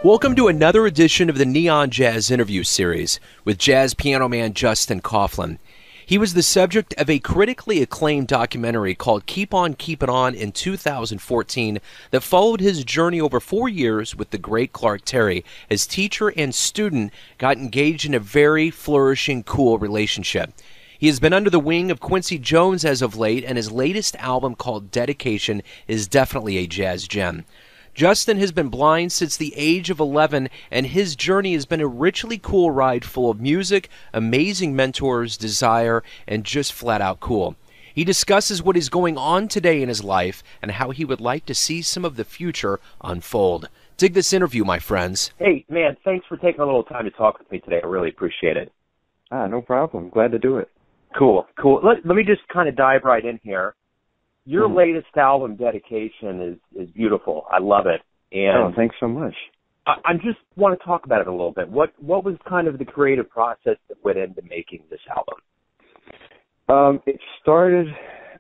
Welcome to another edition of the Neon Jazz Interview Series with jazz piano man Justin Kauflin. He was the subject of a critically acclaimed documentary called Keep On Keepin On in 2014 that followed his journey over 4 years with the great Clark Terry as teacher and student got engaged in a very flourishing, cool relationship. He has been under the wing of Quincy Jones as of late, and his latest album called Dedication is definitely a jazz gem. Justin has been blind since the age of 11, and his journey has been a richly cool ride full of music, amazing mentors, desire, and just flat-out cool. He discusses what is going on today in his life and how he would like to see some of the future unfold. Dig this interview, my friends. Hey, man, thanks for taking a little time to talk with me today. I really appreciate it. No problem. Glad to do it. Cool. Let me just kind of dive right in here. Your latest album, Dedication, is beautiful. I love it. And thanks so much. I just want to talk about it a little bit. What was kind of the creative process that went into making this album? It started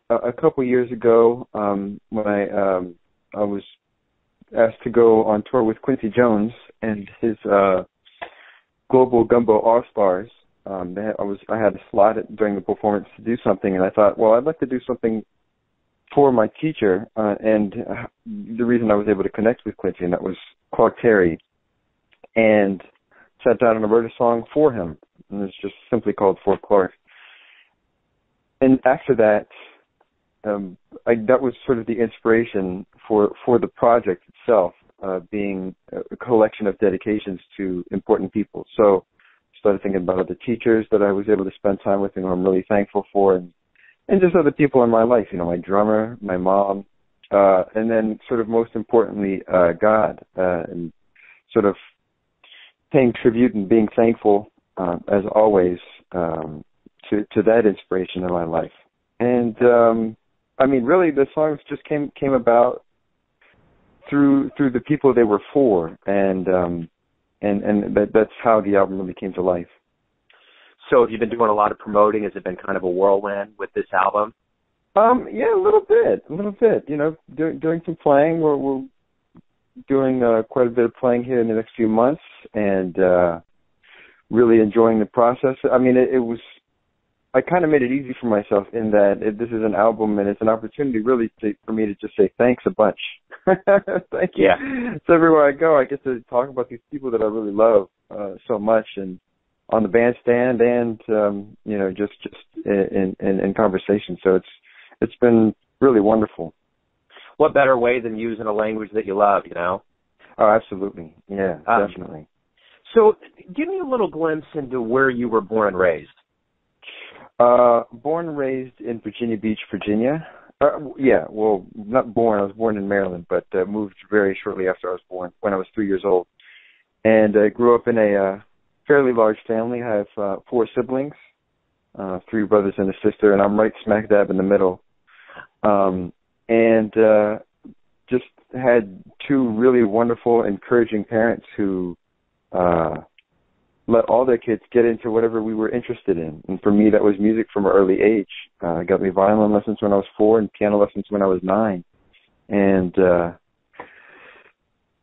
a couple years ago when I was asked to go on tour with Quincy Jones and his Global Gumbo All-Stars. I had a slot during the performance to do something, and I thought, well, I'd like to do something for my teacher, and the reason I was able to connect with Quincy, and that was Clark Terry, and sat down and wrote a song for him, and it's just simply called For Clark. And after that, that was sort of the inspiration for the project itself, being a collection of dedications to important people. So I started thinking about other teachers that I was able to spend time with and who I'm really thankful for, and just other people in my life, my drummer, my mom, and then sort of most importantly, God, and sort of paying tribute and being thankful, as always, to that inspiration in my life. And, really the songs just came about through the people they were for, and that's how the album really came to life. So have you been doing a lot of promoting? Has it been kind of a whirlwind with this album? Yeah, a little bit. Doing some playing. We're doing quite a bit of playing here in the next few months, and really enjoying the process. I kind of made it easy for myself in that this is an album, and it's an opportunity really for me to just say thanks a bunch. Thank you. Yeah. So everywhere I go, I get to talk about these people that I really love so much, and on the bandstand, and just in conversation. So it's been really wonderful. What better way than using a language that you love? Oh, absolutely. Yeah, definitely. So, give me a little glimpse into where you were born and raised. Born and raised in Virginia Beach, Virginia. Not born. I was born in Maryland, but moved very shortly after I was born, when I was 3 years old, and I grew up in a fairly large family. I have 4 siblings, 3 brothers and a sister, and I'm right smack dab in the middle. And just had 2 really wonderful, encouraging parents who let all their kids get into whatever we were interested in. And for me, that was music from an early age. Got me violin lessons when I was 4 and piano lessons when I was 9. And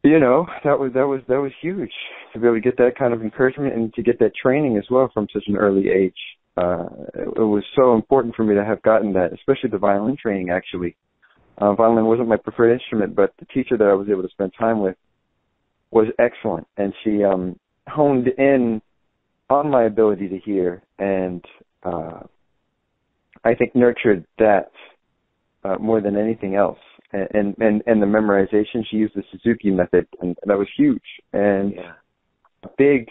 that was huge to be able to get that kind of encouragement and to get that training as well from such an early age. It was so important for me to have gotten that, especially the violin training, actually. Violin wasn't my preferred instrument, but the teacher that I was able to spend time with was excellent, and she honed in on my ability to hear, and I think nurtured that more than anything else. And the memorization, she used the Suzuki method, and that was huge. And a big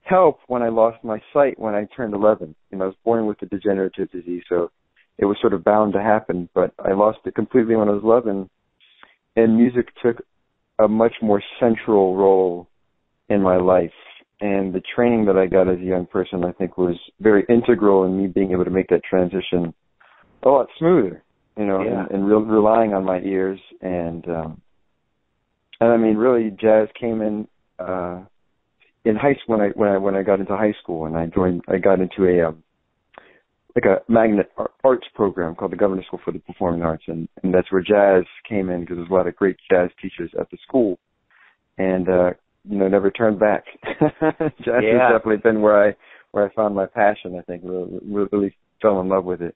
help when I lost my sight when I turned 11. I was born with a degenerative disease, so it was sort of bound to happen. But I lost it completely when I was 11, and music took a much more central role in my life. And the training that I got as a young person, I think, was very integral in me being able to make that transition a lot smoother. And relying on my ears, and really, jazz came in high school when I got into high school, and I got into a magnet arts program called the Governor's School for the Performing Arts, and that's where jazz came in because there's a lot of great jazz teachers at the school, and never turned back. Jazz has definitely been where I found my passion. I think really fell in love with it.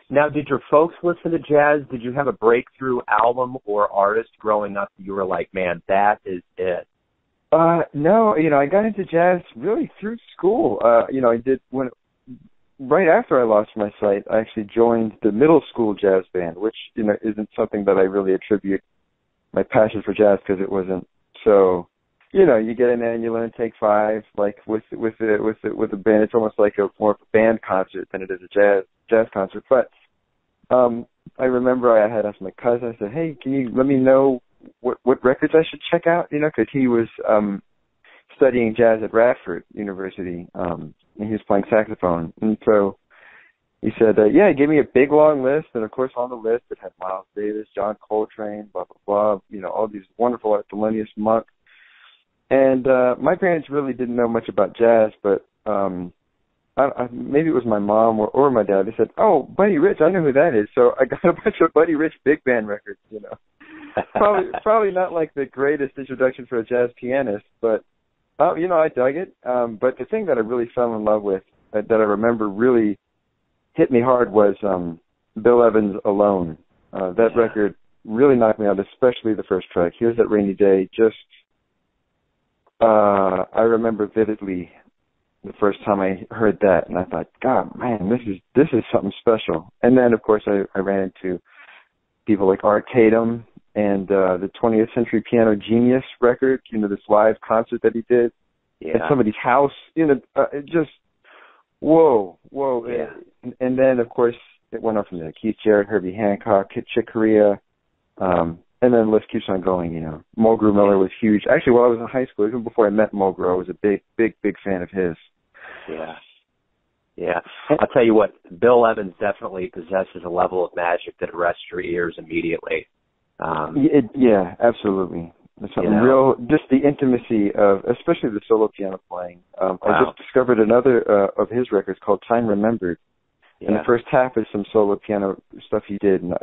Now, did your folks listen to jazz? Did you have a breakthrough album or artist growing up that you were like, man, that is it? No, I got into jazz really through school. I did right after I lost my sight, I actually joined the middle school jazz band, which, isn't something that I really attribute my passion for jazz because it wasn't so, you get in there and you learn Take Five, like with a band. It's almost like more of a band concert than it is a jazz concert. But I remember I had asked my cousin, I said, hey, can you let me know what records I should check out? Because he was studying jazz at Radford University, and he was playing saxophone. And so he said, he gave me a big long list, and of course on the list it had Miles Davis, John Coltrane, blah, blah, blah, all these wonderful Thelonious Monk. And my parents really didn't know much about jazz, but maybe it was my mom or my dad. They said, oh, Buddy Rich, I know who that is. So I got a bunch of Buddy Rich big band records, Probably not like the greatest introduction for a jazz pianist, but, I dug it. But the thing that I really fell in love with, that I remember really hit me hard, was Bill Evans' Alone. That record really knocked me out, especially the first track. Here's That Rainy Day. I remember vividly the first time I heard that, and I thought, God, man, this is something special. And then, of course, I ran into people like Art Tatum and the 20th Century Piano Genius record, this live concert that he did at somebody's house. Just, whoa. Yeah. And then, of course, it went on from there. Keith Jarrett, Herbie Hancock, Chick Corea, and then the list keeps on going, Mulgrew Miller was huge. Actually, while I was in high school, even before I met Mulgrew, I was a big fan of his. Yeah. I'll tell you what, Bill Evans definitely possesses a level of magic that arrests your ears immediately. Absolutely. There's something real, just the intimacy of, especially the solo piano playing. I just discovered another of his records called Time Remembered. And the first half is some solo piano stuff he did. And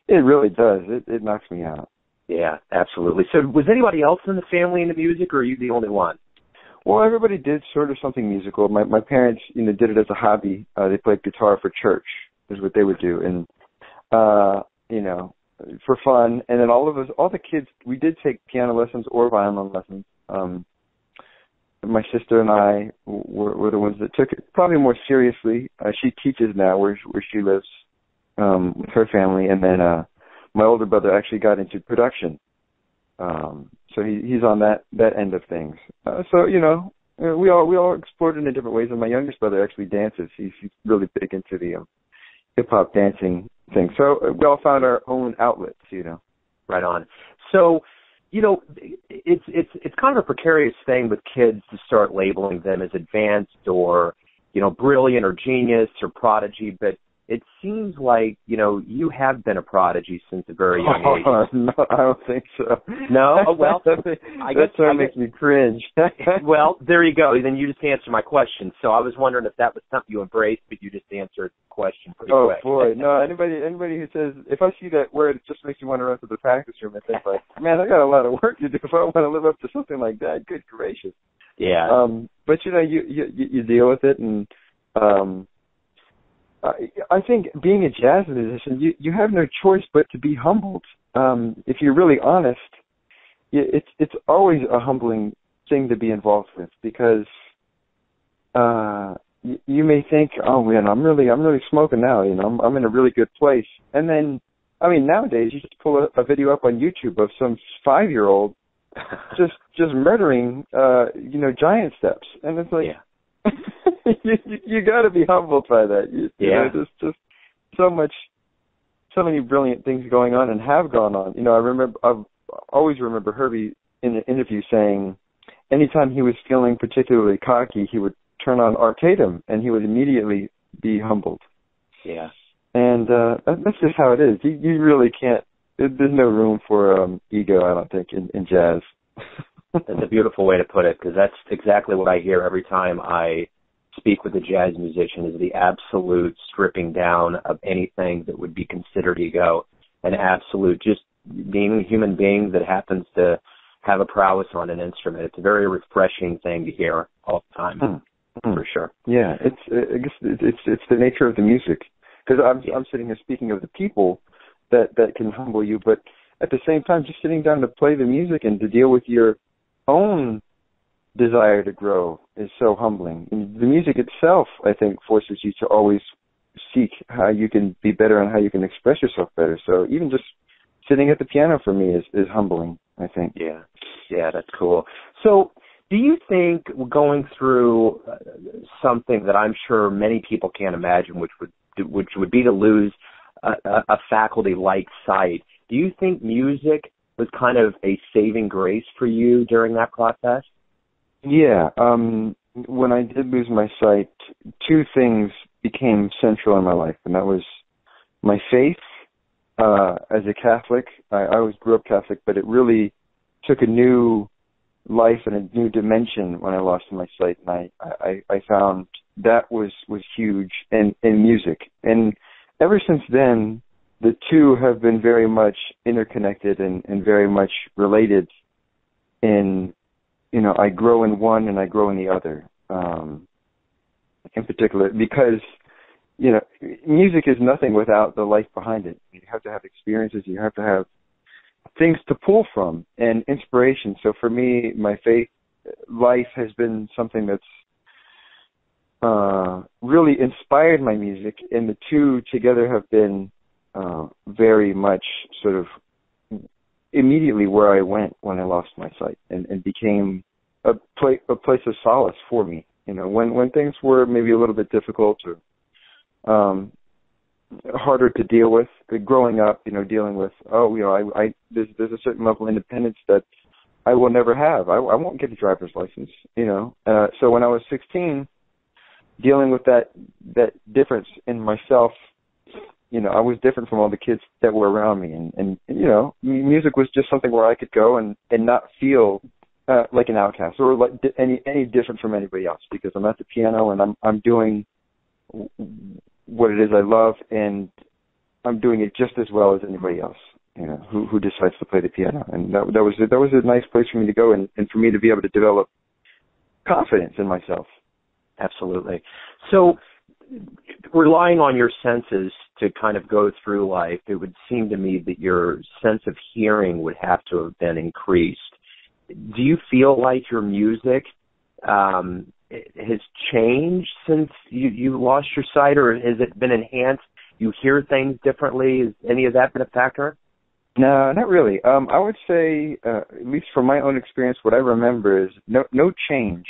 it really does. It knocks me out. Yeah, absolutely. So was anybody else in the family into music, or are you the only one? Well, everybody did sort of something musical. My parents, did it as a hobby. They played guitar for church, is what they would do. And, for fun. And then all the kids, we did take piano lessons or violin lessons. My sister and I were the ones that took it probably more seriously. She teaches now where she lives with her family. And then my older brother actually got into production. So he's on that end of things. We all explored it in different ways. And my youngest brother actually dances. He's really big into the hip hop dancing thing. So we all found our own outlets, Right on. So, it's kind of a precarious thing with kids to start labeling them as advanced or, brilliant or genius or prodigy, but it seems like, you have been a prodigy since a very young age. No, I don't think so. No? Oh, well, I guess that makes me cringe. Well, there you go. Then you just answered my question. So I was wondering if that was something you embraced, but you just answered the question pretty quick. Oh, boy. No, anybody who says, if I see that word, it just makes me want to run to the practice room and think, like, man, I got a lot of work to do if I want to live up to something like that. Good gracious. Yeah. But, you deal with it, and I think being a jazz musician, you have no choice but to be humbled. If you're really honest, it's always a humbling thing to be involved with, because you may think, oh man, I'm really smoking now. I'm in a really good place. And then, nowadays you just pull a video up on YouTube of some 5-year-old just murdering, giant steps, and it's like. Yeah. you got to be humbled by that. There's just so many brilliant things going on and have gone on. I always remember Herbie in an interview saying, anytime he was feeling particularly cocky, he would turn on Art Tatum and he would immediately be humbled. Yeah. And that's just how it is. You really can't. There's no room for ego, I don't think, in jazz. That's a beautiful way to put it, because that's exactly what I hear every time I speak with a jazz musician, is the absolute stripping down of anything that would be considered ego, an absolute just being a human being that happens to have a prowess on an instrument. It's a very refreshing thing to hear all the time, for sure. Yeah, I guess it's the nature of the music. Because I'm sitting here speaking of the people that can humble you, but at the same time, just sitting down to play the music and to deal with your own desire to grow is so humbling. And the music itself, I think, forces you to always seek how you can be better and how you can express yourself better. So even just sitting at the piano for me is humbling, I think. Yeah, that's cool. So do you think going through something that I'm sure many people can't imagine, which would be to lose a faculty-like sight, do you think music was kind of a saving grace for you during that process? Yeah. When I did lose my sight, two things became central in my life, and that was my faith as a Catholic. I always grew up Catholic, but it really took a new life and a new dimension when I lost my sight, and I found that was huge in music. And ever since then, the two have been very much interconnected and very much related in, I grow in one and I grow in the other, in particular, because, music is nothing without the life behind it. You have to have experiences, you have to have things to pull from and inspiration. So for me, my faith life has been something that's really inspired my music, and the two together have been very much sort of immediately where I went when I lost my sight, and became a place of solace for me. When things were maybe a little bit difficult or harder to deal with, growing up, dealing with, there's a certain level of independence that I will never have. I won't get a driver's license, So when I was 16, dealing with that difference in myself, I was different from all the kids that were around me, and music was just something where I could go and not feel like an outcast or like any different from anybody else, because I'm at the piano and I'm doing what it is I love, and I'm doing it just as well as anybody else, who decides to play the piano. And that was a nice place for me to go, and for me to be able to develop confidence in myself. Absolutely. So relying on your senses to kind of go through life, it would seem to me that your sense of hearing would have to have been increased. Do you feel like your music has changed since you lost your sight, or has it been enhanced? You hear things differently? Has any of that been a factor? No, not really. I would say, at least from my own experience, what I remember is no change.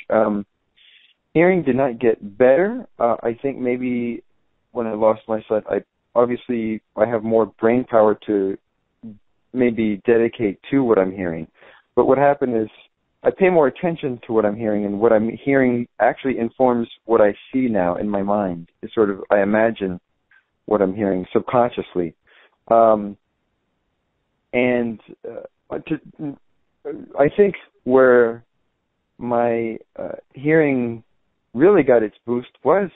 Hearing did not get better. I think maybe when I lost my sight, I have more brain power to maybe dedicate to what I'm hearing. But what happened is I pay more attention to what I'm hearing, and what I'm hearing actually informs what I see now in my mind. It's sort of, I imagine what I'm hearing subconsciously. I think where my hearing really got its boost was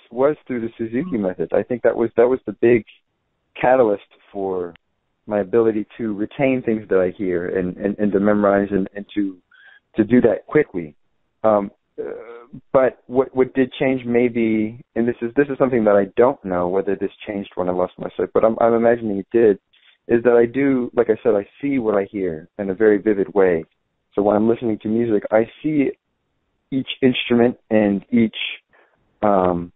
through the Suzuki method. I think that was the big catalyst for my ability to retain things that I hear and to memorize and to do that quickly. But what did change maybe, and this is something that I don't know whether this changed when I lost my sight, but I'm imagining it did, is that I do, like I said, I see what I hear in a very vivid way. So when I'm listening to music, I see each instrument and each sort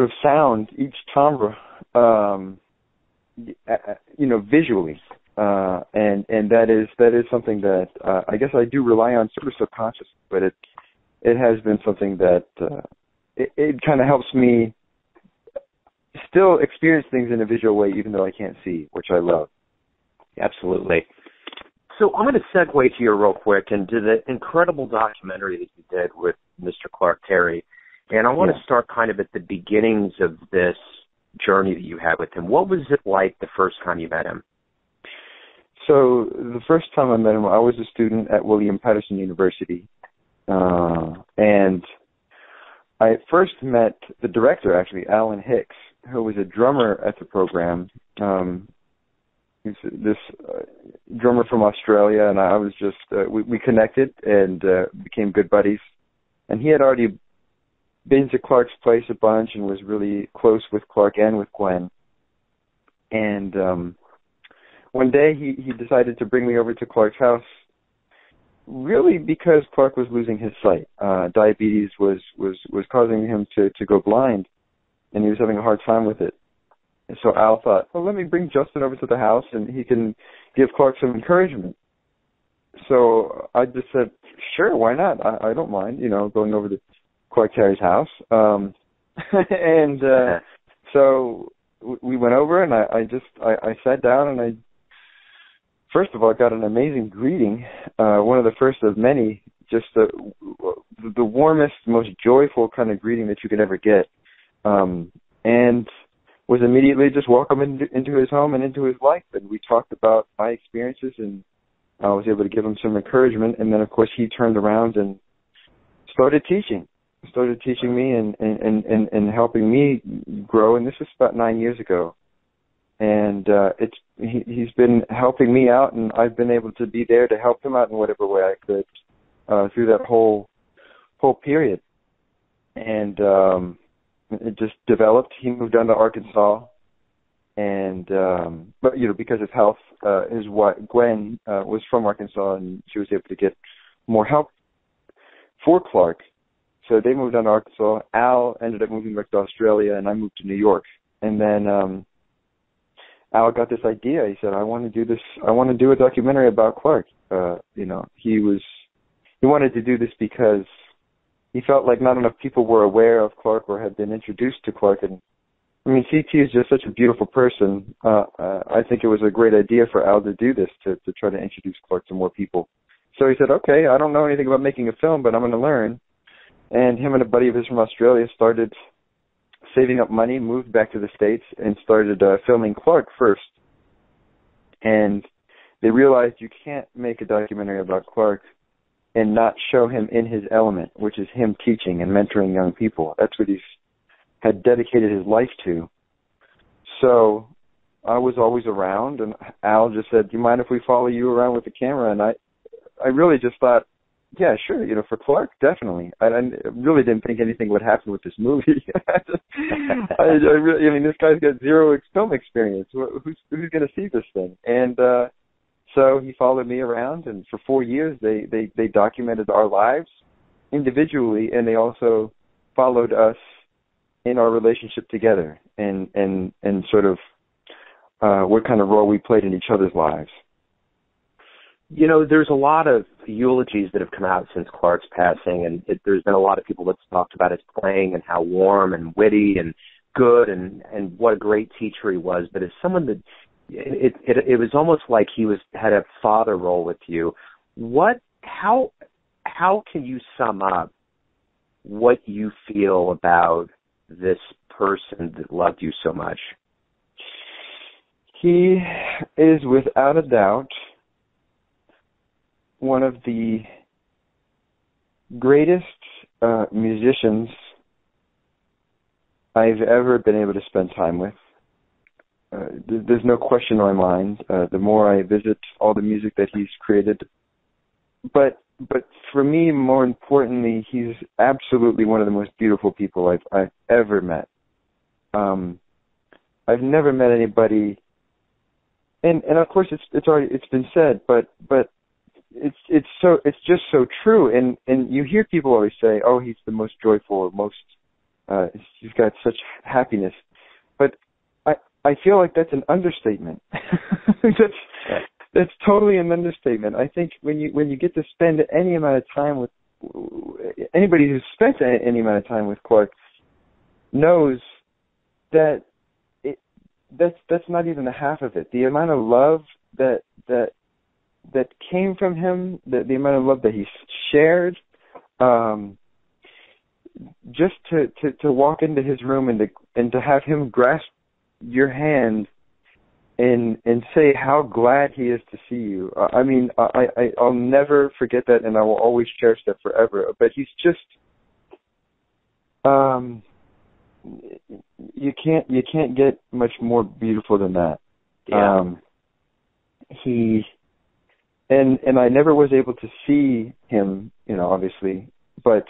of sound, each timbre, visually. And that is something that I guess I do rely on sort of subconsciously, but it has been something that it kind of helps me still experience things in a visual way, even though I can't see, which I love. Absolutely. So I'm going to segue here real quick into the incredible documentary that you did with Mr. Clark Terry. And I want to start kind of at the beginnings of this journey that you had with him. What was it like the first time you met him? So the first time I met him, I was a student at William Patterson University. And I first met the director, actually, Alan Hicks, who was a drummer at the program. He's this drummer from Australia, and I was just we connected and became good buddies. And he had already been to Clark's place a bunch and was really close with Clark and with Gwen. And one day he decided to bring me over to Clark's house, really because Clark was losing his sight. Diabetes was causing him to go blind, and he was having a hard time with it. And so Al thought, well, let me bring Justin over to the house and he can give Clark some encouragement. So I just said, sure, why not? I don't mind, going over to Clark Terry's house. So we went over, and I sat down, and I first of all got an amazing greeting, one of the first of many, just the warmest, most joyful kind of greeting that you could ever get, and was immediately just welcomed into his home and into his life. And we talked about my experiences, and I was able to give him some encouragement. And then, of course, he turned around and started teaching me and helping me grow. And this was about 9 years ago. And he's been helping me out, and I've been able to be there to help him out in whatever way I could through that whole period. And it just developed. He moved down to Arkansas, and but because of health, his wife Gwen was from Arkansas, and she was able to get more help for Clark. So they moved down to Arkansas. Al ended up moving back to Australia, and I moved to New York. And then Al got this idea. He said, "I want to do this. I want to do a documentary about Clark." He wanted to do this because he felt like not enough people were aware of Clark or had been introduced to Clark. And I mean, CT is just such a beautiful person. I think it was a great idea for Al to do this, to try to introduce Clark to more people. So he said, okay, I don't know anything about making a film, but I'm going to learn. And him and a buddy of his from Australia started saving up money, moved back to the States, and started filming Clark first. And they realized you can't make a documentary about Clark and not show him in his element, which is him teaching and mentoring young people. That's what he's had dedicated his life to. So I was always around, and Al just said, do you mind if we follow you around with the camera? And I really just thought, yeah, sure, for Clark, definitely. I really didn't think anything would happen with this movie. This guy's got zero film experience. Who's going to see this thing? And so he followed me around, and for 4 years they documented our lives individually, and they also followed us in our relationship together and sort of what kind of role we played in each other's lives. There's a lot of eulogies that have come out since Clark's passing, and there's been a lot of people that's talked about his playing and how warm and witty and good and what a great teacher he was. But as someone that it was almost like he had a father role with you. How can you sum up what you feel about this person that loved you so much? He is without a doubt one of the greatest musicians I've ever been able to spend time with. There's no question in my mind. The more I visit all the music that he's created, but for me, more importantly, he's absolutely one of the most beautiful people I've ever met. I've never met anybody, and of course it's been said, but it's just so true. And you hear people always say, "Oh, he's the most joyful," or "most he's got such happiness," but I feel like that's an understatement. That's totally an understatement. I think when you get to spend any amount of time with anybody who's spent any amount of time with Clark knows that that's not even the half of it. The amount of love that came from him, the amount of love that he shared, just to walk into his room and to have him grasp your hand and say how glad he is to see you. I'll never forget that, and I will always cherish that forever. But he's just you can't get much more beautiful than that. Yeah. he and I never was able to see him, obviously, but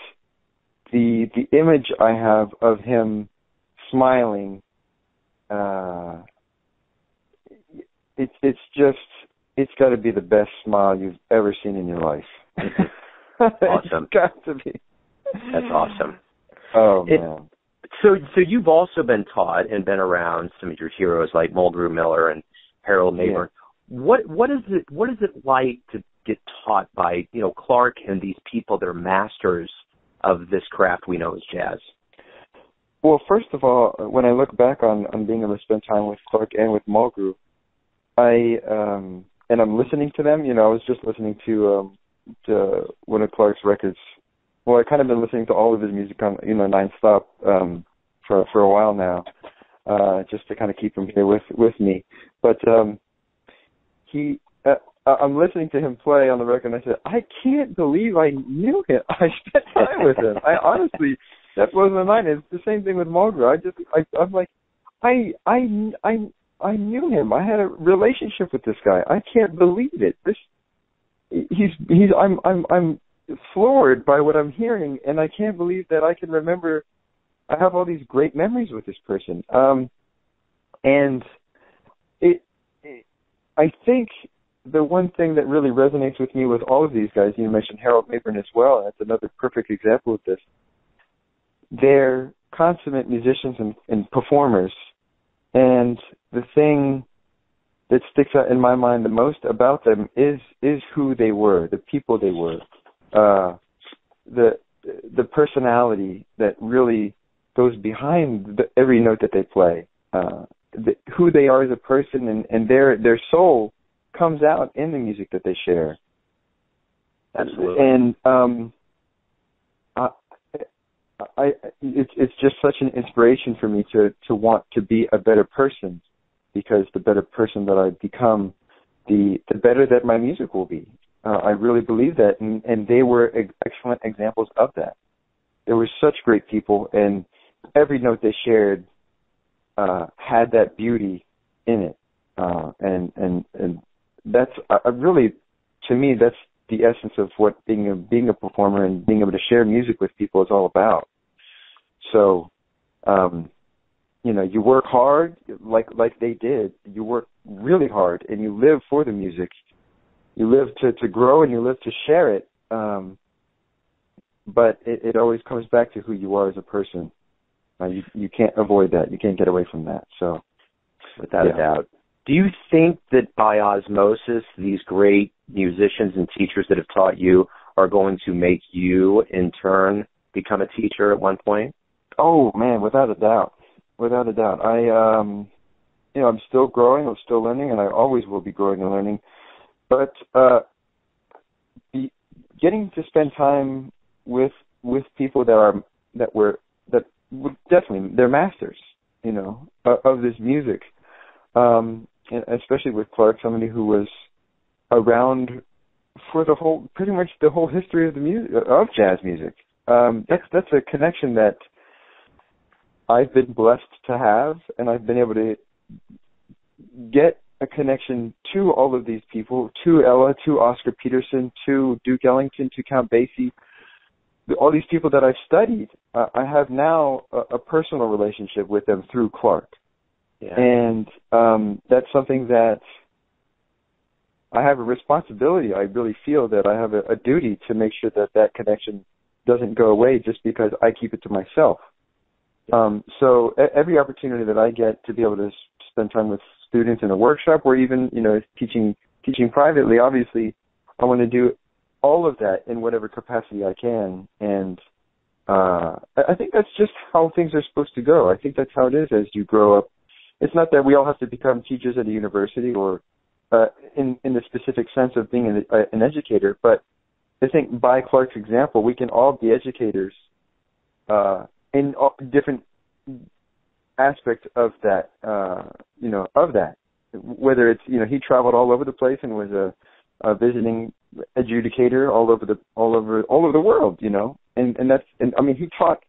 the image I have of him smiling, it's got to be the best smile you've ever seen in your life. Awesome. It's got to be. That's awesome. Oh, man. So you've also been taught and been around some of your heroes like Mulgrew Miller and Harold Mayburn. Yeah. What is it like to get taught by Clark and these people that are masters of this craft we know as jazz? Well, first of all, when I look back on being able to spend time with Clark and with Mulgrew, and I'm listening to them. I was just listening to one of Clark's records. Well, I kind of been listening to all of his music on nonstop for a while now, just to kind of keep him here with me. But I'm listening to him play on the record, and I said, I can't believe I knew him. I spent time with him. I honestly, that blows my mind. It's the same thing with Mulgrew. I'm like, I knew him. I had a relationship with this guy. I can't believe it. I'm floored by what I'm hearing, and I can't believe that I can remember. I have all these great memories with this person. And I think the one thing that really resonates with me with all of these guys, you mentioned Harold Mayburn as well, and that's another perfect example of this. They're consummate musicians and performers. And the thing that sticks out in my mind the most about them is who they were, the people they were, the personality that really goes behind every note that they play, who they are as a person, and their soul comes out in the music that they share. Absolutely. And it's just such an inspiration for me to want to be a better person, because the better person that I become, the better that my music will be. I really believe that, and they were excellent examples of that. They were such great people, and every note they shared had that beauty in it, and that's really, to me, that's the essence of what being a performer and being able to share music with people is all about. So, you work hard like they did. You work really hard, and you live for the music. You live to grow, and you live to share it. But it always comes back to who you are as a person. You can't avoid that. You can't get away from that. So, without a doubt. Do you think that by osmosis, these great musicians and teachers that have taught you are going to make you, in turn, become a teacher at one point? Oh, man, without a doubt. Without a doubt. I'm still growing, I'm still learning, and I always will be growing and learning. But getting to spend time with people that were definitely, they're masters, of this music. Especially with Clark, somebody who was around for pretty much the whole history of of jazz music. That's a connection that I've been blessed to have, and I've been able to get a connection to all of these people, to Ella, to Oscar Peterson, to Duke Ellington, to Count Basie, all these people that I've studied. I have now a personal relationship with them through Clark. Yeah. And that's something that I have a responsibility. I really feel that I have a duty to make sure that connection doesn't go away just because I keep it to myself. So every opportunity that I get to be able to spend time with students in a workshop, or even teaching privately, obviously I want to do all of that in whatever capacity I can. And I think that's just how things are supposed to go. I think that's how it is as you grow up. It's not that we all have to become teachers at a university or in the specific sense of being an educator, but I think by Clark's example, we can all be educators in different aspects of that, of that. Whether it's, he traveled all over the place and was a visiting adjudicator all over the world, and I mean, he taught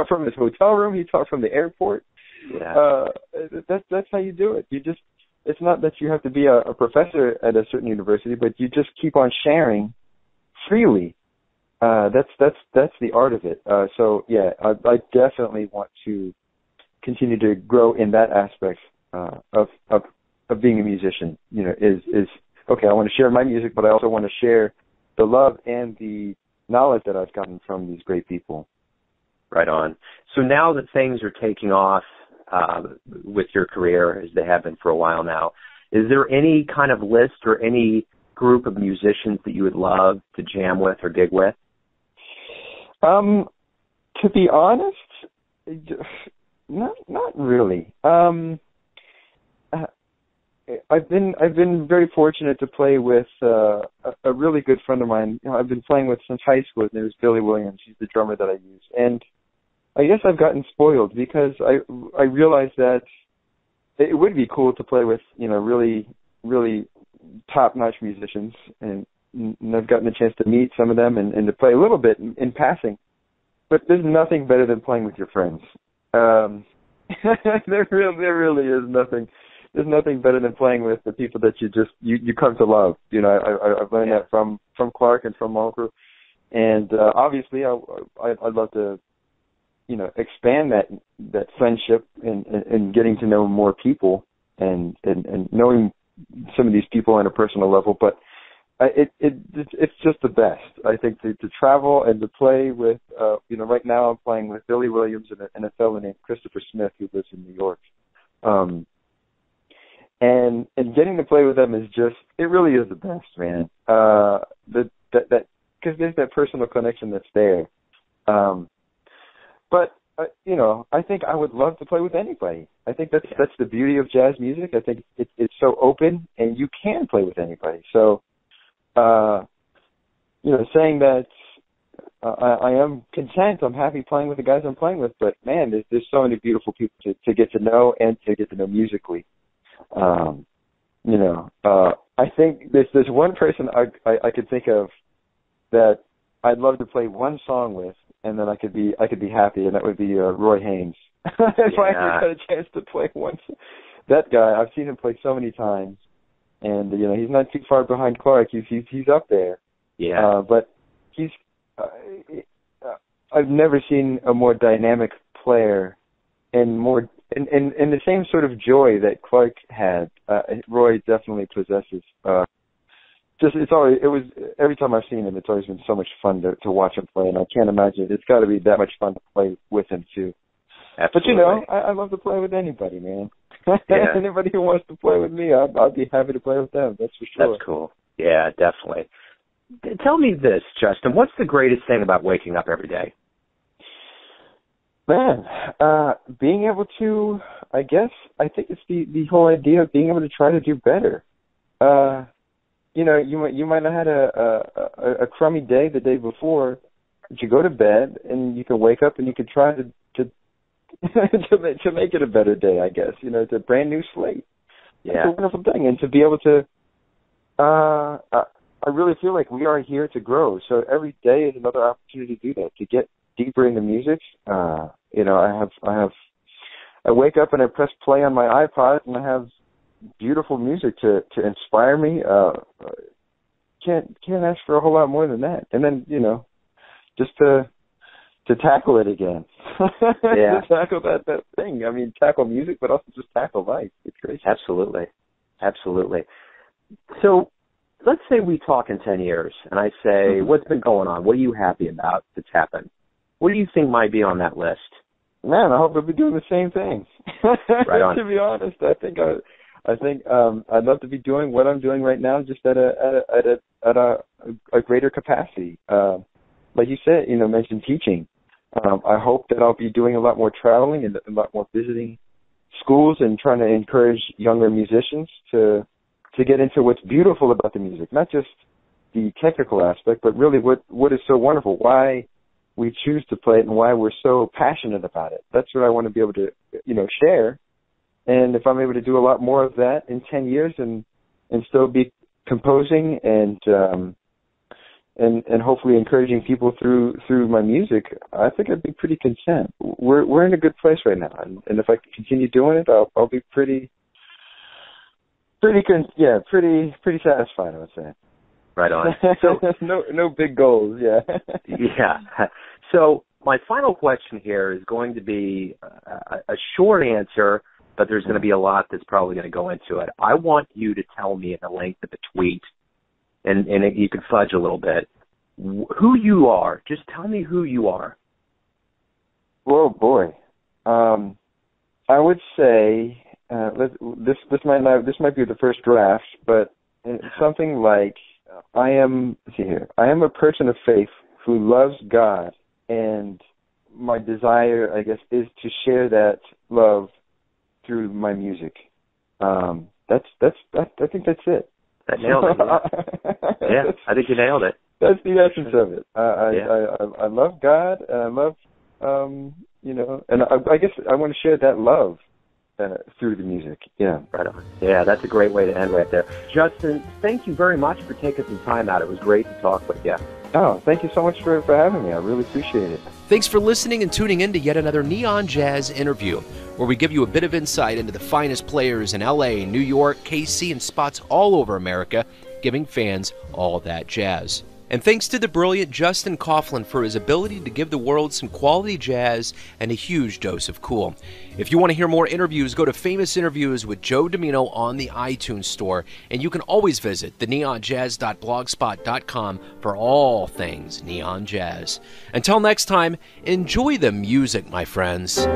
from his hotel room, he taught from the airport. Yeah. That's how you do it. it's not that you have to be a professor at a certain university, but you just keep on sharing freely. That's the art of it. So yeah, I definitely want to continue to grow in that aspect of being a musician. You know, is okay. I want to share my music, but I also want to share the love and the knowledge that I've gotten from these great people. Right on. So now that things are taking off with your career, as they have been for a while now, is there any kind of list or any group of musicians that you would love to jam with or gig with? To be honest, not really. I've been very fortunate to play with a really good friend of mine. You know, I've been playing with since high school. His name is Billy Williams. He's the drummer that I use, and I guess I've gotten spoiled because I realized that it would be cool to play with, you know, really, really top-notch musicians, and I've gotten a chance to meet some of them and to play a little bit in passing. But there's nothing better than playing with your friends. There really is nothing. There's nothing better than playing with the people that you come to love. You know, I've learned that from Clark and from Mulgrew, and obviously I'd love to, you know, expand that friendship and getting to know more people and knowing some of these people on a personal level. But it's just the best. I think to travel and to play with, you know, right now I'm playing with Billy Williams and a fellow named Christopher Smith who lives in New York. And getting to play with them is just, it really is the best, man. That because there's that personal connection that's there. But you know, I think I would love to play with anybody. I think that's the beauty of jazz music. I think it's so open, and you can play with anybody. So, you know, saying that I am content, I'm happy playing with the guys I'm playing with. But man, there's so many beautiful people to get to know and to get to know musically. You know, I think there's one person I could think of that I'd love to play one song with, and then I could be happy, and that would be Roy Haynes. If I ever got a chance to play once, that guy, I've seen him play so many times, and you know, he's not too far behind Clark. He's up there. Yeah. But he's I've never seen a more dynamic player and more and the same sort of joy that Clark had. Roy definitely possesses. Every time I've seen him, it's always been so much fun to watch him play, and I can't imagine it's got to be that much fun to play with him too. Absolutely. But you know, I love to play with anybody, man. Yeah. Anybody who wants to play with me, I'll be happy to play with them. That's for sure. That's cool. Yeah, definitely. Tell me this, Justin. What's the greatest thing about waking up every day? Man, being able to, I think it's the whole idea of being able to try to do better. You know, you might have had a crummy day the day before, but you go to bed and you can wake up and you can try to to make it a better day. I guess, you know, it's a brand new slate. Yeah, it's a wonderful thing, and to be able to, I really feel like we are here to grow. So every day is another opportunity to do that, to get deeper into music. You know, I wake up and I press play on my iPod and I have beautiful music to inspire me. Can't ask for a whole lot more than that. And then, you know, just to tackle it again. Yeah. To tackle that thing. I mean, tackle music, but also just tackle life. It's great. Absolutely. So let's say we talk in 10 years and I say, what's been going on? What are you happy about that's happened? What do you think might be on that list? Man, I hope I'll be doing the same thing. Right on. To be honest, I think I'd love to be doing what I'm doing right now, just at a greater capacity. Like you said, you know, mentioned teaching. I hope that I'll be doing a lot more traveling and a lot more visiting schools and trying to encourage younger musicians to get into what's beautiful about the music, not just the technical aspect, but really what is so wonderful, why we choose to play it and why we're so passionate about it. That's what I want to be able to, you know, share. And if I'm able to do a lot more of that in 10 years and still be composing and hopefully encouraging people through my music, I think I'd be pretty content. We're in a good place right now, and if I continue doing it, I'll be pretty pretty satisfied, I would say. Right on. So no big goals, yeah. Yeah. So my final question here is going to be a short answer, but there's going to be a lot that's probably going to go into it. I want you to tell me in the length of a tweet, and you can fudge a little bit, who you are. Just tell me who you are. Oh boy, I would say this might be the first draft, but something like I am a person of faith who loves God, and my desire, I guess, is to share that love through my music. I think that's it. That nailed it. Yeah, I think you nailed it. That's the essence of it. I love God, and I love, and I guess I want to share that love through the music. Yeah. Right on. Yeah, that's a great way to end right there. Justin, thank you very much for taking some time out. It was great to talk with you. Oh, thank you so much for having me. I really appreciate it. Thanks for listening and tuning in to yet another Neon Jazz interview, where we give you a bit of insight into the finest players in L.A., New York, KC, and spots all over America, giving fans all that jazz. And thanks to the brilliant Justin Kauflin for his ability to give the world some quality jazz and a huge dose of cool. If you want to hear more interviews, go to Famous Interviews with Joe Domino on the iTunes Store, and you can always visit theneonjazz.blogspot.com for all things neon jazz. Until next time, enjoy the music, my friends.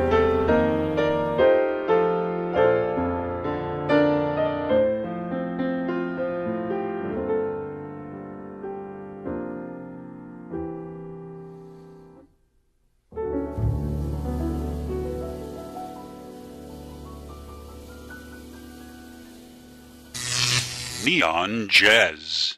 Neon Jazz.